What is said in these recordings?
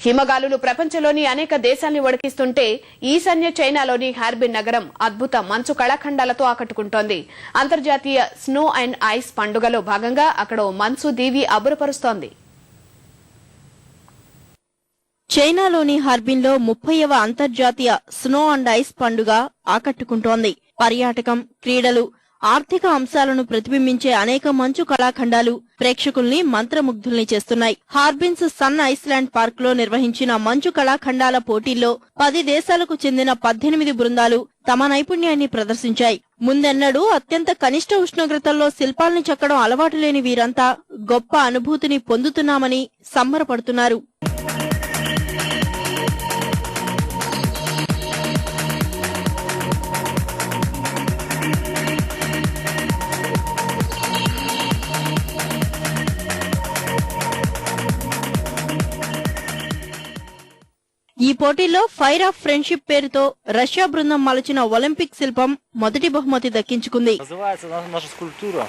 హిమగాలులు ప్రపంచంలోని అనేక దేశాల్ని వణికిస్తుంటే ఈశాన్య చైనాలోని హార్బిన్ నగరం అద్భుత మంచు కళాఖండాలతో ఆకట్టుకుంటోంది. అంతర్జాతీయ స్నో అండ్ ఐస్ పండుగలో భాగంగా అక్కడ మంచు దీవి అబ్బురపరుస్తోంది. చైనాలోని హార్బిన్ లో 30వ అంతర్జాతీయ స్నో అండ్ ఐస్ పండుగ ఆకట్టుకుంటోంది. పర్యాటకం, క్రీడలు, ఆర్థిక అంశాలను ప్రతిబింబించే అనేక మంచు కళాఖండాలు ప్రేక్షకుల్ని మంత్రముగ్ధుల్ని చేస్తున్నాయి. హార్బిన్స్ సన్ ఐస్లాండ్ పార్క్ లో నిర్వహించిన మంచు కళాఖండాల పోటీల్లో 10 దేశాలకు చెందిన 18 బృందాలు తమ నైపుణ్యాన్ని ప్రదర్శించాయి. ముందెన్నడూ అత్యంత కనిష్ట ఉష్ణోగ్రతల్లో శిల్పాల్ని చెక్కడం అలవాటు లేని వీరంతా గొప్ప అనుభూతిని పొందుతున్నామని సంబరపడుతున్నారు. ఈ పోటీల్లో ఫైర్ ఆఫ్ ఫ్రెండ్షిప్ పేరుతో రష్యా బృందం మలచిన ఒలింపిక్ శిల్పం మొదటి బహుమతి దక్కించుకుంది. Наша скульптура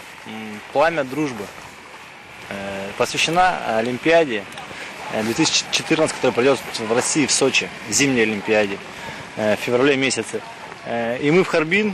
«Пламя дружбы» посвящена Олимпиаде 2014, которая пройдет в России, в Сочи, зимней Олимпиаде, в феврале месяце. И мы в Харбин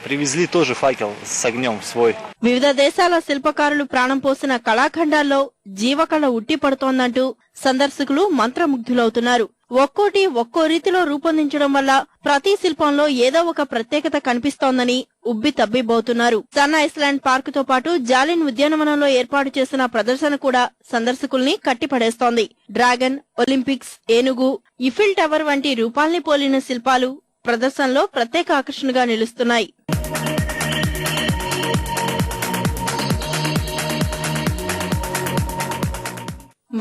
привезли тоже факел с огнем свой. వివిధ దేశాల శిల్పకారులు ప్రాణం పోసిన కళాఖండాల్లో జీవకళ ఉట్టిపడుతోందంటూ సందర్శకులు మంత్రముగ్ధులవుతున్నారు. ఒక్కోటి ఒక్కో రీతిలో రూపొందించడం వల్ల ప్రతి శిల్పంలో ఏదో ఒక ప్రత్యేకత కనిపిస్తోందని ఉబ్బి తబ్బిబోతున్నారు. సన్ ఐస్లాండ్ పార్క్ తో పాటు జాలిన్ ఉద్యానవనంలో ఏర్పాటు చేసిన ప్రదర్శన కూడా సందర్శకుల్ని కట్టిపడేస్తోంది. డ్రాగన్, ఒలింపిక్స్, ఏనుగు, ఇఫిల్ టవర్ వంటి రూపాల్ని పోలిన శిల్పాలు ప్రదర్శనలో ప్రత్యేక ఆకర్షణగా నిలుస్తున్నాయి.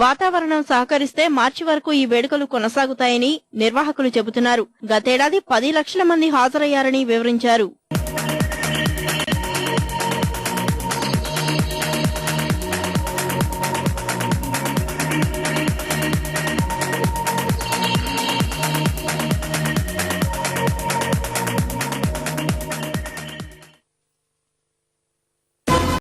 వాతావరణం సహకరిస్తే మార్చి వరకు ఈ వేడుకలు కొనసాగుతాయని నిర్వాహకులు చెబుతున్నారు. గతేడాది 10 లక్షల మంది హాజరయ్యారని వివరించారు.